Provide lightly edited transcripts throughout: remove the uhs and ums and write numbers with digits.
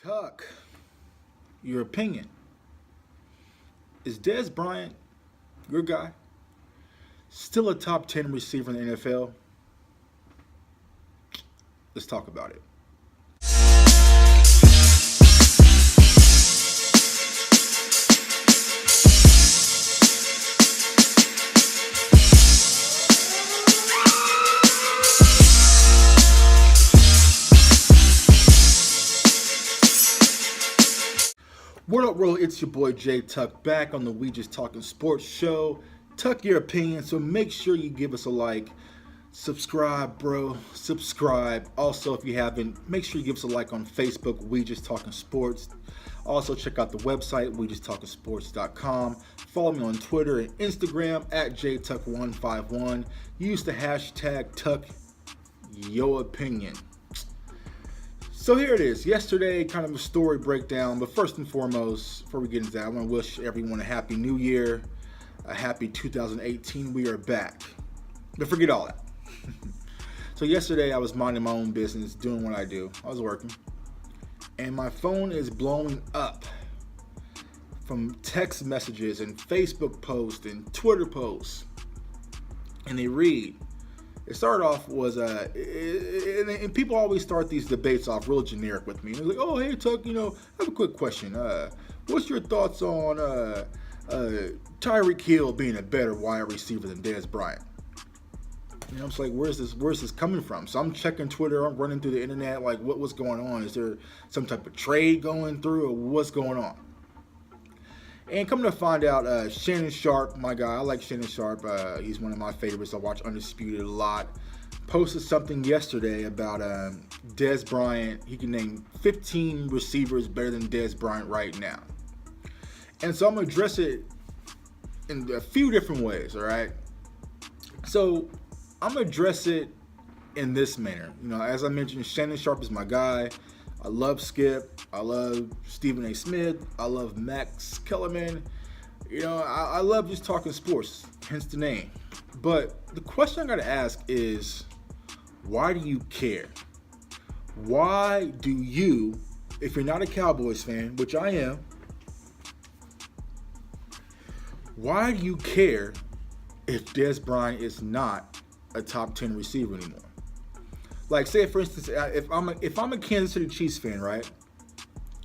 Tuck, your opinion. Is Dez Bryant, your guy, still a top 10 receiver in the NFL? Let's talk about it. What up, world? It's your boy J Tuck back on the We Just Talking Sports show. Tuck your opinion, so make sure you give us a like. Subscribe, bro. Subscribe. Also, if you haven't, make sure you give us a like on Facebook, We Just Talking Sports. Also, check out the website, WeJustTalkingSports.com. Follow me on Twitter and Instagram at JTuck151. Use the hashtag TuckYourOpinion. So here it is. Yesterday, kind of a story breakdown. But first and foremost, before we get into that, I want to wish everyone a happy new year, a happy 2018. We are back. But forget all that. So yesterday, I was minding my own business, doing what I do. I was working. And my phone is blowing up from text messages and Facebook posts and Twitter posts. And they read. It started off was, and people always start these debates off real generic with me. They're like, oh, hey, Tuck, I have a quick question. What's your thoughts on Tyreek Hill being a better wide receiver than Dez Bryant? I'm just like, where's this coming from? So I'm checking Twitter, I'm running through the internet, like, what's going on? Is there some type of trade going through, or what's going on? And coming to find out, Shannon Sharp, my guy, I like Shannon Sharp. He's one of my favorites. I watch Undisputed a lot. Posted something yesterday about Dez Bryant. He can name 15 receivers better than Dez Bryant right now. And so I'm going to address it in a few different ways, all right? So I'm going to address it in this manner. As I mentioned, Shannon Sharp is my guy. I love Skip. I love Stephen A. Smith. I love Max Kellerman. I love just talking sports, hence the name. But the question I got to ask is, why do you care? Why do you, if you're not a Cowboys fan, which I am, why do you care if Dez Bryant is not a top 10 receiver anymore? Like, say, for instance, if I'm a Kansas City Chiefs fan, right,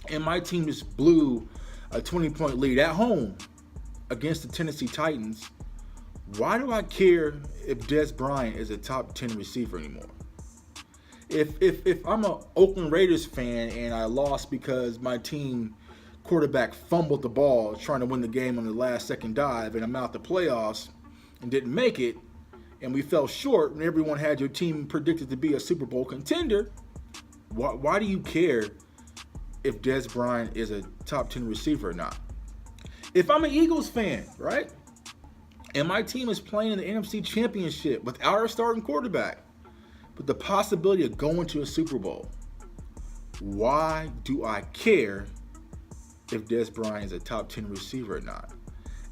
and my team just blew a 20-point lead at home against the Tennessee Titans, why do I care if Dez Bryant is a top 10 receiver anymore? If I'm an Oakland Raiders fan and I lost because my team quarterback fumbled the ball trying to win the game on the last second dive and I'm out the playoffs and didn't make it, and we fell short, and everyone had your team predicted to be a Super Bowl contender, why do you care if Dez Bryant is a top 10 receiver or not? If I'm an Eagles fan, right, and my team is playing in the NFC Championship without our starting quarterback, but the possibility of going to a Super Bowl, why do I care if Dez Bryant is a top 10 receiver or not?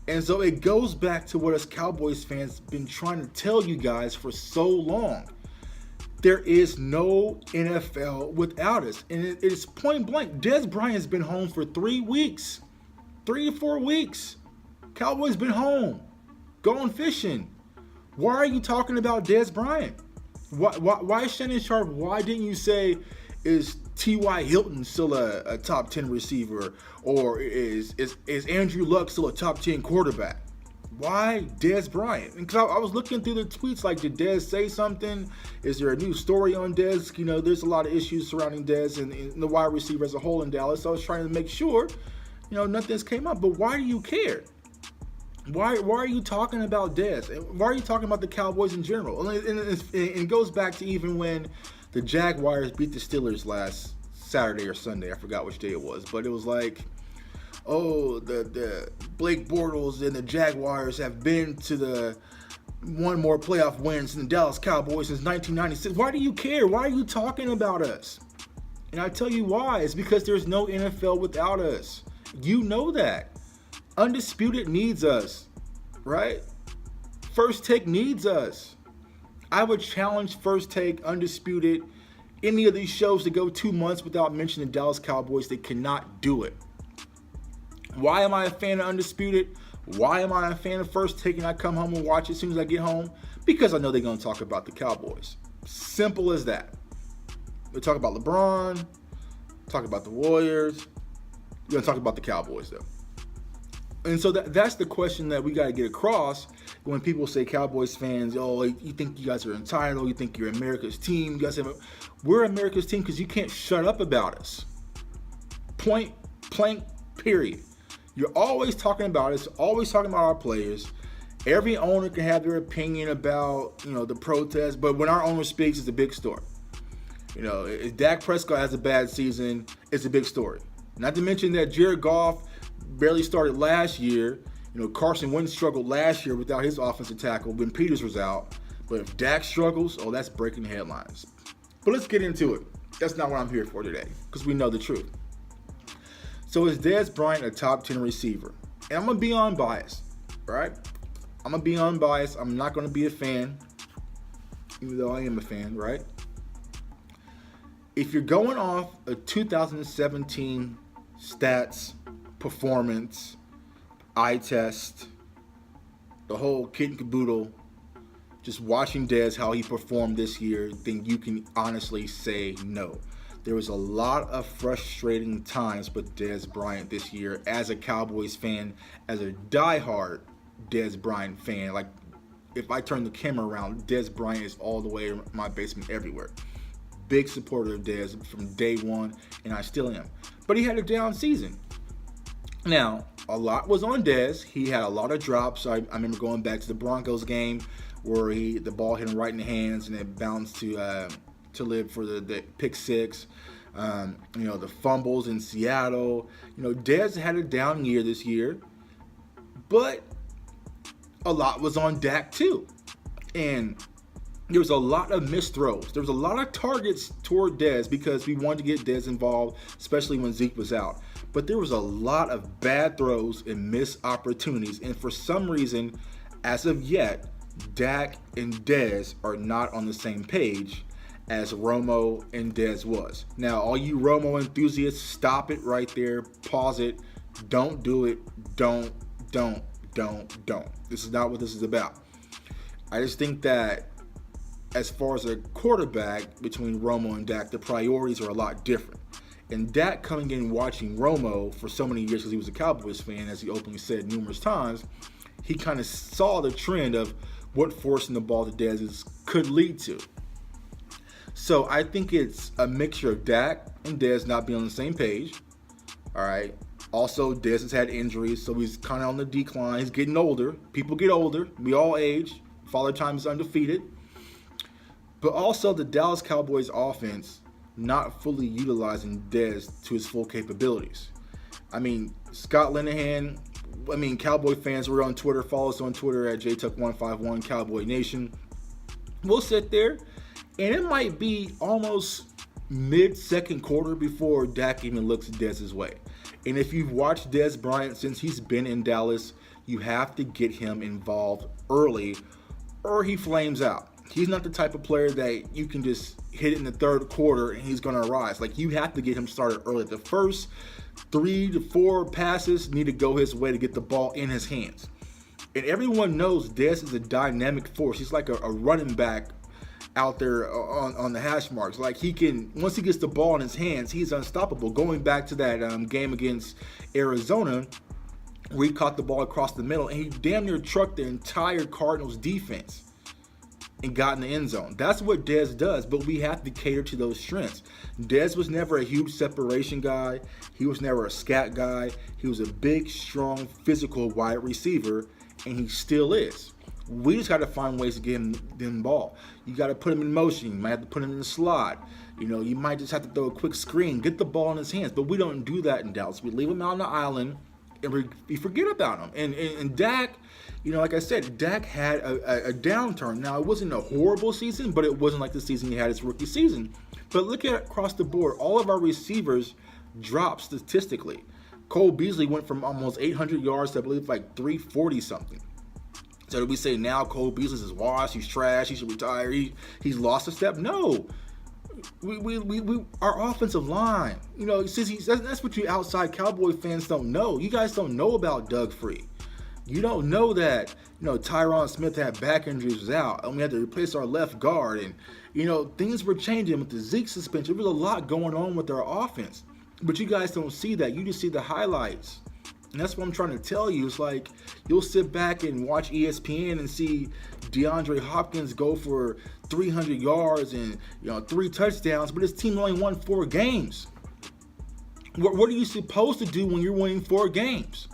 And so it goes back to what us Cowboys fans been trying to tell you guys for so long. There is no NFL without us. And it's point blank. Dez Bryant has been home for 3 weeks. 3 to 4 weeks. Cowboys been home. Going fishing. Why are you talking about Dez Bryant? Why Shannon Sharp? Why didn't you say, is T.Y. Hilton still a top 10 receiver? Or is Andrew Luck still a top 10 quarterback? Why Dez Bryant? Because I was looking through the tweets, like, did Dez say something? Is there a new story on Dez? There's a lot of issues surrounding Dez and the wide receiver as a whole in Dallas. So I was trying to make sure, nothing's came up. But why do you care? Why are you talking about Dez? Why are you talking about the Cowboys in general? And it goes back to even when the Jaguars beat the Steelers last Saturday or Sunday. I forgot which day it was. But it was like, oh, the Blake Bortles and the Jaguars have been to the one more playoff wins than the Dallas Cowboys since 1996. Why do you care? Why are you talking about us? And I tell you why. It's because there's no NFL without us. You know that. Undisputed needs us, right? First Take needs us. I would challenge First Take, Undisputed, any of these shows to go 2 months without mentioning the Dallas Cowboys. They cannot do it. Why am I a fan of Undisputed? Why am I a fan of First Take and I come home and watch it as soon as I get home? Because I know they're going to talk about the Cowboys. Simple as that. They talk about LeBron, talk about the Warriors. We're going to talk about the Cowboys, though. And so that's the question that we got to get across when people say Cowboys fans, oh, you think you guys are entitled, you think you're America's team. You guys have we're America's team because you can't shut up about us. Point blank, period. You're always talking about us, always talking about our players. Every owner can have their opinion about, the protest, but when our owner speaks, it's a big story. If Dak Prescott has a bad season, it's a big story. Not to mention that Jared Goff barely started last year. Carson Wentz struggled last year without his offensive tackle when Peters was out. But if Dak struggles, that's breaking headlines. But let's get into it. That's not what I'm here for today, because we know the truth. So is Dez Bryant a top 10 receiver? And I'm going to be unbiased, right? I'm going to be unbiased. I'm not going to be a fan, even though I am a fan, right? If you're going off a 2017 stats, performance, eye test, the whole kit and caboodle, just watching Dez, how he performed this year, then you can honestly say no. There was a lot of frustrating times with Dez Bryant this year as a Cowboys fan, as a diehard Dez Bryant fan. Like, if I turn the camera around, Dez Bryant is all the way in my basement everywhere. Big supporter of Dez from day one, and I still am. But he had a down season. Now, a lot was on Dez. He had a lot of drops. I remember going back to the Broncos game where the ball hit him right in the hands and it bounced to live for the pick six. The fumbles in Seattle. Dez had a down year this year, but a lot was on Dak too. And there was a lot of missed throws. There was a lot of targets toward Dez because we wanted to get Dez involved, especially when Zeke was out. But there was a lot of bad throws and missed opportunities. And for some reason, as of yet, Dak and Dez are not on the same page as Romo and Dez was. Now, all you Romo enthusiasts, stop it right there. Pause it. Don't do it. Don't. This is not what this is about. I just think that as far as a quarterback between Romo and Dak, the priorities are a lot different. And Dak coming in and watching Romo for so many years because he was a Cowboys fan, as he openly said numerous times, he kind of saw the trend of what forcing the ball to Dez could lead to. So I think it's a mixture of Dak and Dez not being on the same page. All right. Also, Dez has had injuries, so he's kind of on the decline. He's getting older. People get older. We all age. Father Time is undefeated. But also the Dallas Cowboys offense not fully utilizing Dez to his full capabilities. Scott Linehan, Cowboy fans, we're on Twitter. Follow us on Twitter at JTuck151 Cowboy Nation. We'll sit there, and it might be almost mid-second quarter before Dak even looks Dez's way. And if you've watched Dez Bryant since he's been in Dallas, you have to get him involved early or he flames out. He's not the type of player that you can just hit it in the third quarter and he's going to rise. Like, you have to get him started early. The first 3 to 4 passes need to go his way to get the ball in his hands. And everyone knows Dez is a dynamic force. He's like a running back out there on the hash marks. Like, he can, once he gets the ball in his hands, he's unstoppable. Going back to that game against Arizona, where he caught the ball across the middle and he damn near trucked the entire Cardinals defense and got in the end zone. That's what Dez does, but we have to cater to those strengths. Dez was never a huge separation guy. He was never a scat guy. He was a big, strong, physical wide receiver, and he still is. We just got to find ways to get him the ball. You got to put him in motion. You might have to put him in the slot. You might just have to throw a quick screen, get the ball in his hands. But we don't do that in Dallas. We leave him out on the island, and we forget about him. And Dak, like I said, Dak had a downturn. Now, it wasn't a horrible season, but it wasn't like the season he had his rookie season. But look at it across the board. All of our receivers dropped statistically. Cole Beasley went from almost 800 yards to, I believe, like 340 something. So do we say now Cole Beasley is washed, he's trash, he should retire, he's lost a step? No. Our offensive line, that's what you outside Cowboy fans don't know. You guys don't know about Doug Free. You don't know that, Tyron Smith had back injuries, was out, and we had to replace our left guard, and, things were changing with the Zeke suspension. There was a lot going on with our offense, but you guys don't see that. You just see the highlights. And that's what I'm trying to tell you. It's like you'll sit back and watch ESPN and see DeAndre Hopkins go for 300 yards and 3 touchdowns, but his team only won 4 games. What are you supposed to do when you're winning 4 games?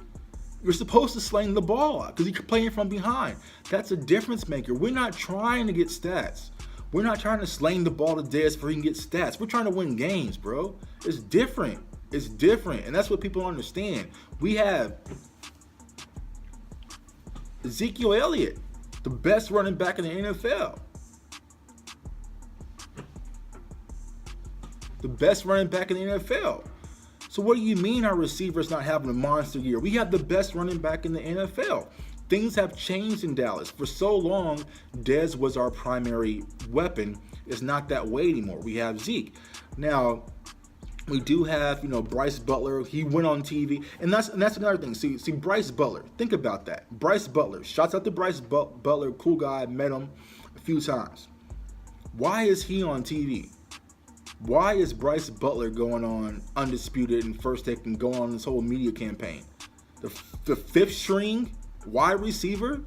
You're supposed to sling the ball out because you're playing from behind. That's a difference maker. We're not trying to get stats. We're not trying to sling the ball to Dez for he can get stats. We're trying to win games, bro. It's different. It's different, and that's what people understand. We have Ezekiel Elliott, the best running back in the NFL. The best running back in the NFL. So what do you mean our receivers not having a monster year? We have the best running back in the NFL. Things have changed in Dallas. For so long, Dez was our primary weapon. It's not that way anymore. We have Zeke. Now, we do have, Bryce Butler. He went on TV, and that's another thing. See, Bryce Butler. Think about that. Bryce Butler. Shouts out to Bryce Butler. Cool guy. Met him a few times. Why is he on TV? Why is Bryce Butler going on Undisputed and First Take and going on this whole media campaign? The fifth string wide receiver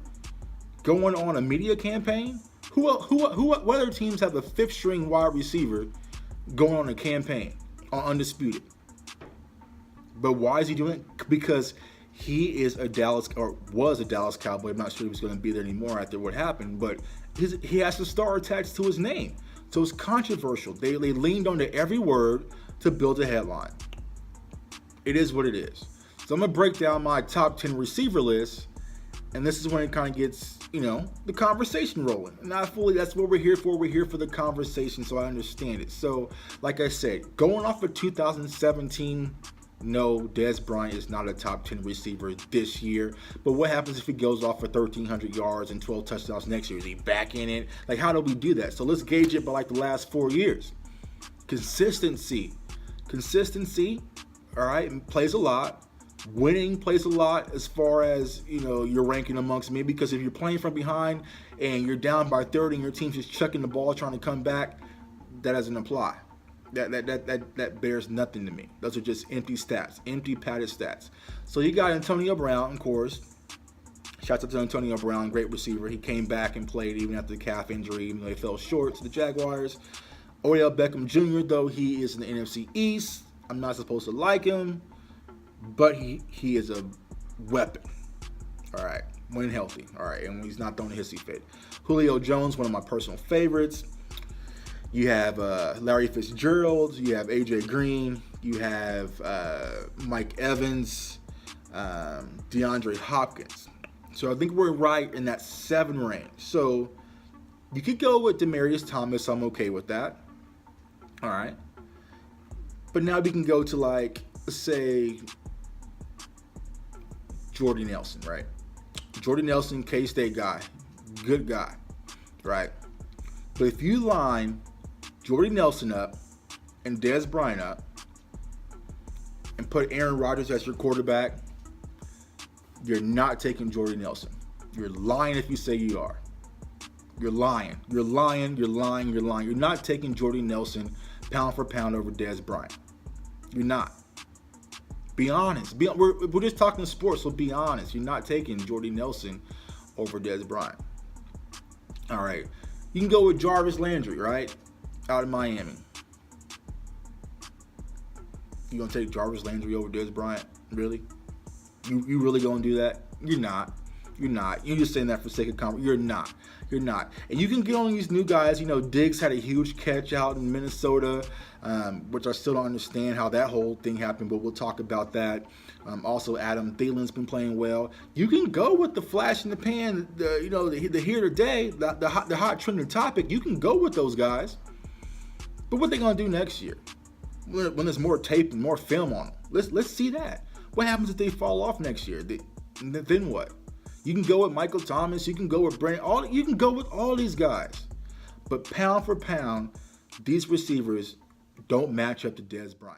going on a media campaign? What other teams have a fifth string wide receiver going on a campaign on Undisputed? But why is he doing it? Because he is was a Dallas Cowboy. I'm not sure he was going to be there anymore after what happened, but he has a star attached to his name. So it's controversial. They leaned onto every word to build a headline. It is what it is. So I'm going to break down my top 10 receiver list, and this is when it kind of gets, the conversation rolling. Not fully, that's what we're here for. We're here for the conversation, so I understand it. So, like I said, going off of 2017, no, Dez Bryant is not a top 10 receiver this year. But what happens if he goes off for 1,300 yards and 12 touchdowns next year? Is he back in it? Like, how do we do that? So let's gauge it by, the last 4 years. Consistency, all right, plays a lot. Winning plays a lot as far as, your ranking amongst me. Because if you're playing from behind and you're down by 30 and your team's just chucking the ball trying to come back, that doesn't apply. That bears nothing to me. Those are just empty stats, empty padded stats. So you got Antonio Brown, of course. Shouts out to Antonio Brown, great receiver. He came back and played even after the calf injury, even though he fell short to the Jaguars. Odell Beckham Jr., though, he is in the NFC East. I'm not supposed to like him, but he is a weapon. All right, when healthy. All right, and when he's not throwing a hissy fit. Julio Jones, one of my personal favorites. You have Larry Fitzgerald. You have A.J. Green. You have Mike Evans, DeAndre Hopkins. So I think we're right in that 7 range. So you could go with Demaryius Thomas. I'm okay with that. All right. But now we can go to, let's say, Jordy Nelson, right? Jordy Nelson, K-State guy. Good guy, right? But if you line Jordy Nelson up and Dez Bryant up and put Aaron Rodgers as your quarterback, you're not taking Jordy Nelson. You're lying if you say you are. You're lying. You're lying. You're lying. You're lying. You're not taking Jordy Nelson pound for pound over Dez Bryant. You're not. Be honest. We're just talking sports, so be honest. You're not taking Jordy Nelson over Dez Bryant. All right. You can go with Jarvis Landry, right? Out of Miami. You gonna take Jarvis Landry over Dez Bryant? Really? You really gonna do that? You're not. You're not. You're just saying that for sake of comedy. You're not. You're not. And you can get on these new guys. Diggs had a huge catch out in Minnesota, which I still don't understand how that whole thing happened, but we'll talk about that. Also, Adam Thielen's been playing well. You can go with the flash in the pan, the here today, the hot trending topic. You can go with those guys. But what they gonna do next year when there's more tape and more film on them? Let's see that. What happens if they fall off next year? Then what? You can go with Michael Thomas. You can go with Brandon. You can go with all these guys. But pound for pound, these receivers don't match up to Dez Bryant.